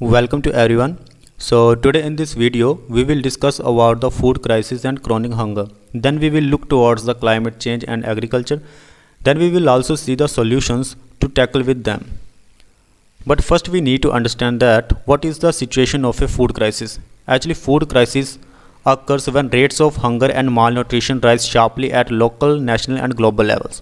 Welcome to everyone. So today in this video we will discuss about the food crisis and chronic hunger. Then we will look towards the climate change and agriculture. Then we will also see the solutions to tackle with them. But first we need to understand that what is the situation of a food crisis. Actually food crisis occurs when rates of hunger and malnutrition rise sharply at local, national and global levels.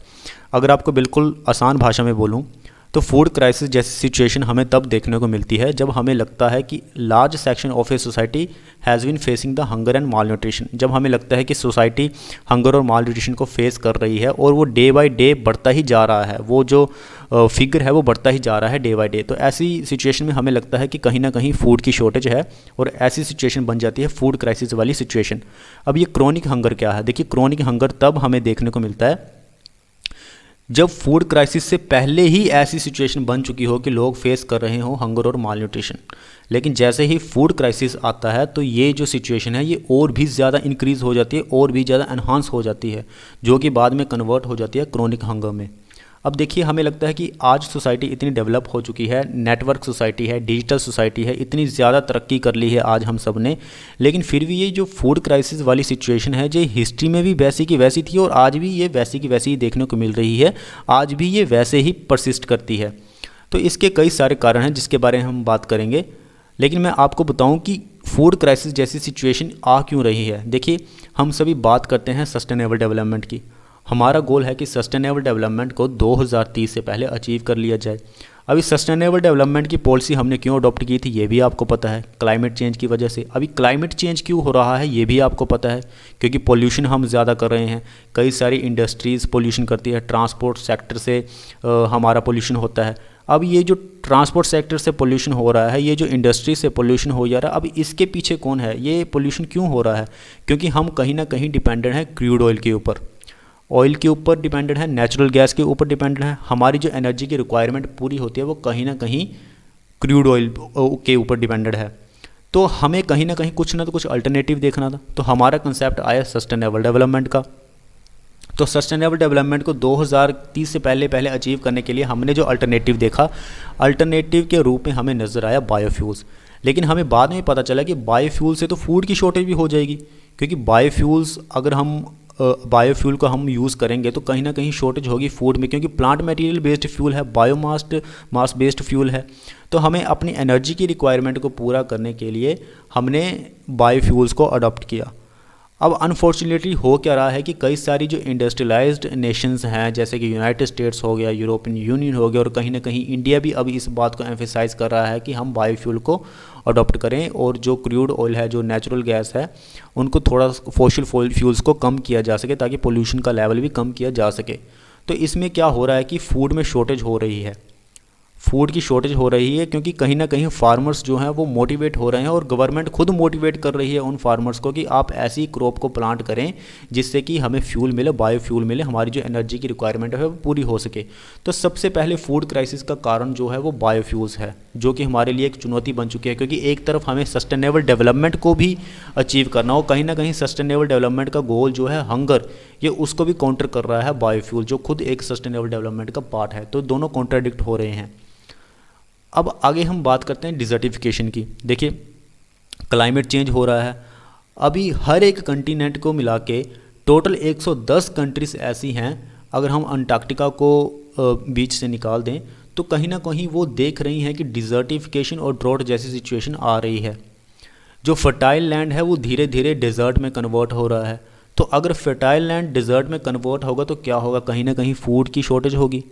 अगर आपको बिल्कुल आसान भाषा में बोलूँ तो food crisis जैसी situation हमें तब देखने को मिलती है जब हमें लगता है कि large section of a society has been facing the hunger and malnutrition. जब हमें लगता है कि सोसाइटी हंगर और माल न्यूट्रिशन को फेस कर रही है और वो डे बाय डे बढ़ता ही जा रहा है, वो जो फिगर है वो बढ़ता ही जा रहा है डे बाय डे। तो ऐसी सिचुएशन में हमें लगता है कि कहीं ना कहीं फूड की शॉर्टेज है और ऐसी सिचुएशन बन जाती है फूड क्राइसिस वाली सिचुएशन। अब ये क्रोनिक हंगर क्या है? देखिए क्रोनिक हंगर तब हमें देखने को मिलता है जब फूड क्राइसिस से पहले ही ऐसी सिचुएशन बन चुकी हो कि लोग फेस कर रहे हो हंगर और माल न्यूट्रिशन। लेकिन जैसे ही फूड क्राइसिस आता है तो ये जो सिचुएशन है ये और भी ज़्यादा इंक्रीज़ हो जाती है और भी ज़्यादा एनहांस हो जाती है, जो कि बाद में कन्वर्ट हो जाती है क्रोनिक हंगर में। अब देखिए हमें लगता है कि आज सोसाइटी इतनी डेवलप हो चुकी है, नेटवर्क सोसाइटी है, डिजिटल सोसाइटी है, इतनी ज़्यादा तरक्की कर ली है आज हम सब ने, लेकिन फिर भी ये जो फूड क्राइसिस वाली सिचुएशन है जो हिस्ट्री में भी वैसी की वैसी थी और आज भी ये वैसी की वैसी ही देखने को मिल रही है, आज भी ये वैसे ही परसिस्ट करती है। तो इसके कई सारे कारण हैं जिसके बारे में हम बात करेंगे, लेकिन मैं आपको बताऊं कि फूड क्राइसिस जैसी सिचुएशन आ क्यों रही है। देखिए हम सभी बात करते हैं सस्टेनेबल डेवलपमेंट की। हमारा गोल है कि सस्टेनेबल डेवलपमेंट को 2030 से पहले अचीव कर लिया जाए। अभी सस्टेनेबल डेवलपमेंट की पॉलिसी हमने क्यों अडॉप्ट की थी ये भी आपको पता है, क्लाइमेट चेंज की वजह से। अभी क्लाइमेट चेंज क्यों हो रहा है ये भी आपको पता है, क्योंकि पोल्यूशन हम ज़्यादा कर रहे हैं। कई सारी इंडस्ट्रीज़ पोल्यूशन करती है, ट्रांसपोर्ट सेक्टर से हमारा पोल्यूशन होता है। अब ये जो ट्रांसपोर्ट सेक्टर से पोल्यूशन हो रहा है, ये जो इंडस्ट्री से पोल्यूशन हो जा रहा है, अब इसके पीछे कौन है? ये पोल्यूशन क्यों हो रहा है? क्योंकि हम कहीं ना कहीं डिपेंडेंट हैं क्रूड ऑयल के ऊपर, ऑयल के ऊपर डिपेंडेंट है, नेचुरल गैस के ऊपर डिपेंडेंट है। हमारी जो एनर्जी की रिक्वायरमेंट पूरी होती है वो कहीं ना कहीं क्रूड ऑयल के ऊपर डिपेंडेंट है। तो हमें कहीं ना कहीं कुछ ना तो कुछ अल्टरनेटिव देखना था, तो हमारा कंसेप्ट आया सस्टेनेबल डेवलपमेंट का। तो सस्टेनेबल डेवलपमेंट को 2030 से पहले पहले अचीव करने के लिए हमने जो अल्टरनेटिव देखा, अल्टरनेटिव के रूप में हमें नज़र आया बायोफ्यूल्स। लेकिन हमें बाद में पता चला कि बायोफ्यूल से तो फूड की शॉर्टेज भी हो जाएगी, क्योंकि बायोफ्यूल्स अगर हम बायोफ्यूल को हम यूज़ करेंगे तो कहीं ना कहीं शॉर्टेज होगी फूड में, क्योंकि प्लांट मटेरियल बेस्ड फ्यूल है, मास बेस्ड फ्यूल है। तो हमें अपनी एनर्जी की रिक्वायरमेंट को पूरा करने के लिए हमने बायोफ्यूल्स को अडॉप्ट किया। अब अनफॉर्चुनेटली हो क्या रहा है कि कई सारी जो इंडस्ट्रियलाइज्ड नेशंस हैं जैसे कि यूनाइटेड स्टेट्स हो गया, यूरोपियन यूनियन हो गया, और कहीं ना कहीं इंडिया भी अब इस बात को एम्फेसाइज कर रहा है कि हम बायोफ्यूल को अडॉप्ट करें और जो क्रूड ऑयल है, जो नेचुरल गैस है, उनको थोड़ा फॉसिल फ्यूल्स को कम किया जा सके ताकि पोल्यूशन का लेवल भी कम किया जा सके। तो इसमें क्या हो रहा है कि फूड में शॉर्टेज हो रही है, फूड की शॉर्टेज हो रही है, क्योंकि कहीं ना कहीं फार्मर्स जो हैं वो मोटिवेट हो रहे हैं और गवर्नमेंट खुद मोटिवेट कर रही है उन फार्मर्स को कि आप ऐसी क्रॉप को प्लांट करें जिससे कि हमें फ्यूल मिले, बायोफ्यूल मिले, हमारी जो एनर्जी की रिक्वायरमेंट है वो पूरी हो सके। तो सबसे पहले फूड क्राइसिस का कारण जो है वो बायोफ्यूल्स है, जो कि हमारे लिए एक चुनौती बन चुकी है, क्योंकि एक तरफ हमें सस्टेनेबल डेवलपमेंट को भी अचीव करना हो, कहीं ना कहीं सस्टेनेबल डेवलपमेंट का गोल जो है हंगर, ये उसको भी काउंटर कर रहा है बायोफ्यूल, जो खुद एक सस्टेनेबल डेवलपमेंट का पार्ट है। तो दोनों कॉन्ट्राडिक्ट हो रहे हैं। अब आगे हम बात करते हैं डिजर्टिफिकेशन की। देखिए क्लाइमेट चेंज हो रहा है, अभी हर एक कंटिनेंट को मिला के टोटल 110 कंट्रीज़ ऐसी हैं, अगर हम अंटार्कटिका को बीच से निकाल दें तो कहीं ना कहीं वो देख रही हैं कि डिजर्टिफिकेशन और ड्रॉट जैसी सिचुएशन आ रही है। जो फर्टाइल लैंड है वो धीरे धीरे डेजर्ट में कन्वर्ट हो रहा है। तो अगर फर्टाइल लैंड डेजर्ट में कन्वर्ट होगा तो क्या होगा? कहीं ना कहीं फूड की शॉर्टेज होगी,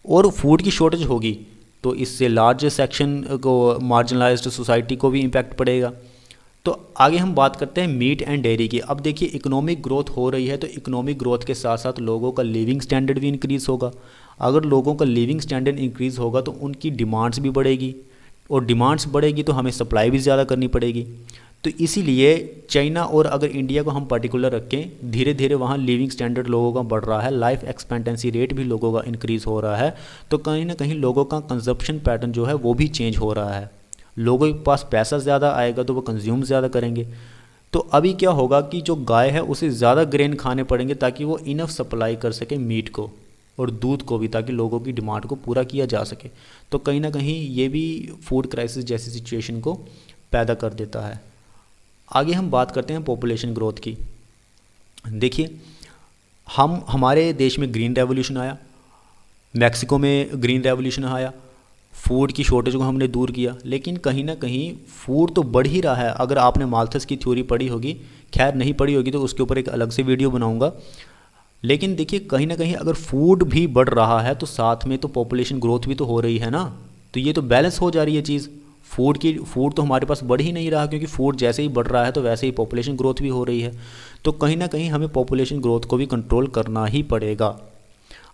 और फूड की शॉर्टेज होगी तो इससे लार्ज सेक्शन को, मार्जिनलाइज्ड सोसाइटी को भी इम्पैक्ट पड़ेगा। तो आगे हम बात करते हैं मीट एंड डेयरी की। अब देखिए इकोनॉमिक ग्रोथ हो रही है तो इकोनॉमिक ग्रोथ के साथ साथ लोगों का लिविंग स्टैंडर्ड भी इंक्रीज़ होगा। अगर लोगों का लिविंग स्टैंडर्ड इंक्रीज़ होगा तो उनकी डिमांड्स भी बढ़ेगी, और डिमांड्स बढ़ेगी तो हमें सप्लाई भी ज़्यादा करनी पड़ेगी। तो इसीलिए चाइना और अगर इंडिया को हम पर्टिकुलर रखें, धीरे धीरे वहाँ लिविंग स्टैंडर्ड लोगों का बढ़ रहा है, लाइफ एक्सपेक्टेंसी रेट भी लोगों का इंक्रीज़ हो रहा है। तो कहीं ना कहीं लोगों का कंजप्शन पैटर्न जो है वो भी चेंज हो रहा है। लोगों के पास पैसा ज़्यादा आएगा तो वो कंज्यूम ज़्यादा करेंगे। तो अभी क्या होगा कि जो गाय है उसे ज़्यादा ग्रेन खाने पड़ेंगे ताकि वो इनफ सप्लाई कर सके मीट को, और दूध को भी, ताकि लोगों की डिमांड को पूरा किया जा सके। तो कहीं ना कहीं ये भी फूड क्राइसिस जैसी सिचुएशन को पैदा कर देता है। आगे हम बात करते हैं पॉपुलेशन ग्रोथ की। देखिए, हमारे देश में ग्रीन रेवोल्यूशन आया, मैक्सिको में ग्रीन रेवोल्यूशन आया, फूड की शॉर्टेज को हमने दूर किया, लेकिन कहीं ना कहीं फूड तो बढ़ ही रहा है। अगर आपने माल्थस की थ्योरी पढ़ी होगी, खैर नहीं पढ़ी होगी तो उसके ऊपर एक अलग से वीडियो बनाऊंगा। लेकिन देखिए, कहीं ना कहीं अगर फूड भी बढ़ रहा है तो साथ में तो पॉपुलेशन ग्रोथ भी तो हो रही है ना, तो ये तो बैलेंस हो जा रही है चीज़। फूड तो हमारे पास बढ़ ही नहीं रहा, क्योंकि फूड जैसे ही बढ़ रहा है तो वैसे ही पॉपुलेशन ग्रोथ भी हो रही है। तो कहीं ना कहीं हमें पॉपुलेशन ग्रोथ को भी कंट्रोल करना ही पड़ेगा।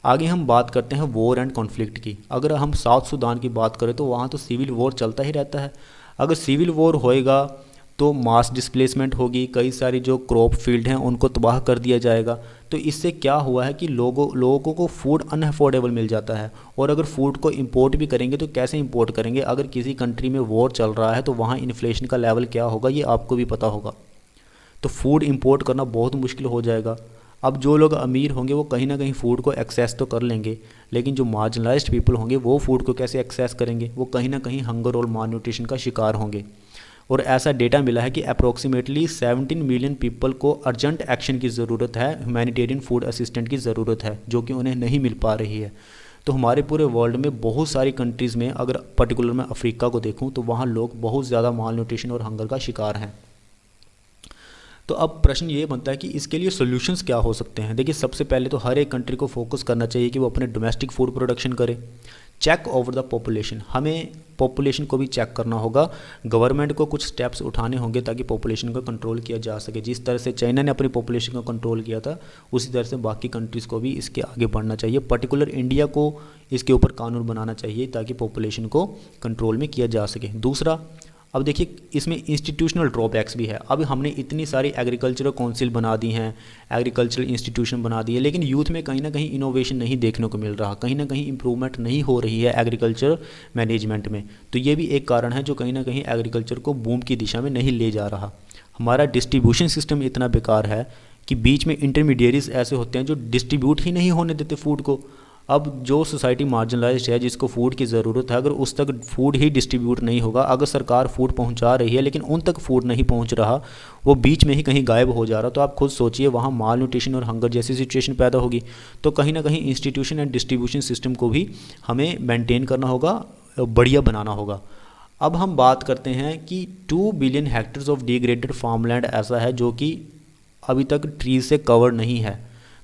आगे हम बात करते हैं वॉर एंड कॉन्फ्लिक्ट की। अगर हम साउथ सूडान की बात करें तो वहाँ तो सिविल वॉर चलता ही रहता है। अगर सिविल वॉर होएगा तो मास डिस्प्लेसमेंट होगी, कई सारी जो क्रॉप फील्ड हैं उनको तबाह कर दिया जाएगा। तो इससे क्या हुआ है कि लोगों को फूड अनअफोर्डेबल मिल जाता है। और अगर फूड को इंपोर्ट भी करेंगे तो कैसे इंपोर्ट करेंगे? अगर किसी कंट्री में वॉर चल रहा है तो वहाँ इन्फ्लेशन का लेवल क्या होगा ये आपको भी पता होगा। तो फूड इंपोर्ट करना बहुत मुश्किल हो जाएगा। अब जो लोग अमीर होंगे वो कहीं ना कहीं फ़ूड को एक्सेस तो कर लेंगे, लेकिन जो मार्जिनलाइज्ड पीपल होंगे वो फूड को कैसे एक्सेस करेंगे? वो कहीं ना कहीं हंगर और माल न्यूट्रिशन का शिकार होंगे। और ऐसा डेटा मिला है कि अप्रोक्सीमेटली 17 मिलियन पीपल को अर्जेंट एक्शन की ज़रूरत है, ह्यूमैनिटेरियन फूड असिस्टेंट की ज़रूरत है, जो कि उन्हें नहीं मिल पा रही है। तो हमारे पूरे वर्ल्ड में बहुत सारी कंट्रीज़ में, अगर पर्टिकुलर मैं अफ्रीका को देखूँ तो वहाँ लोग बहुत ज़्यादा माल न्यूट्रिशन और हंगर का शिकार हैं। तो अब प्रश्न ये बनता है कि इसके लिए सॉल्यूशंस क्या हो सकते हैं? देखिए, सबसे पहले तो हर एक कंट्री को फोकस करना चाहिए कि वो अपने डोमेस्टिक फूड प्रोडक्शन करे। चेक ओवर द पॉपुलेशन, हमें पॉपुलेशन को भी चेक करना होगा। गवर्नमेंट को कुछ स्टेप्स उठाने होंगे ताकि पॉपुलेशन को कंट्रोल किया जा सके। जिस तरह से चाइना ने अपनी पॉपुलेशन को कंट्रोल किया था, उसी तरह से बाकी कंट्रीज़ को भी इसके आगे बढ़ना चाहिए। पर्टिकुलर इंडिया को इसके ऊपर कानून बनाना चाहिए ताकि पॉपुलेशन को कंट्रोल में किया जा सके। दूसरा, अब देखिए, इसमें इंस्टीट्यूशनल ड्रॉबैक्स भी है। अब हमने इतनी सारी एग्रीकल्चरल काउंसिल बना दी हैं, एग्रीकल्चरल इंस्टीट्यूशन बना दिए, लेकिन यूथ में कहीं ना कहीं इनोवेशन नहीं देखने को मिल रहा, कहीं ना कहीं इंप्रूवमेंट नहीं हो रही है एग्रीकल्चर मैनेजमेंट में। तो ये भी एक कारण है जो कहीं ना कहीं एग्रीकल्चर को बूम की दिशा में नहीं ले जा रहा। हमारा डिस्ट्रीब्यूशन सिस्टम इतना बेकार है कि बीच में इंटरमीडिएरीज ऐसे होते हैं जो डिस्ट्रीब्यूट ही नहीं होने देते फूड को। अब जो सोसाइटी मार्जिनलाइज्ड है, जिसको फूड की ज़रूरत है, अगर उस तक फूड ही डिस्ट्रीब्यूट नहीं होगा, अगर सरकार फूड पहुंचा रही है लेकिन उन तक फूड नहीं पहुंच रहा, वो बीच में ही कहीं गायब हो जा रहा, तो आप खुद सोचिए वहाँ माल न्यूट्रिशन और हंगर जैसी सिचुएशन पैदा होगी। तो कहीं ना कहीं इंस्टीट्यूशन एंड डिस्ट्रीब्यूशन सिस्टम को भी हमें मेंटेन करना होगा, बढ़िया बनाना होगा। अब हम बात करते हैं कि 2 billion hectares of degraded farmland ऐसा है जो कि अभी तक ट्री से कवर नहीं है।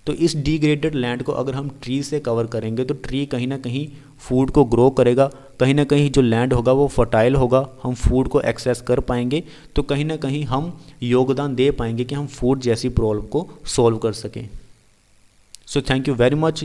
तो इस डिग्रेडेड लैंड को अगर हम ट्री से कवर करेंगे तो ट्री कहीं ना कहीं फूड को ग्रो करेगा, कहीं ना कहीं जो लैंड होगा वो फर्टाइल होगा, हम फूड को एक्सेस कर पाएंगे, तो कहीं ना कहीं हम योगदान दे पाएंगे कि हम फूड जैसी प्रॉब्लम को सॉल्व कर सकें। So thank you very much.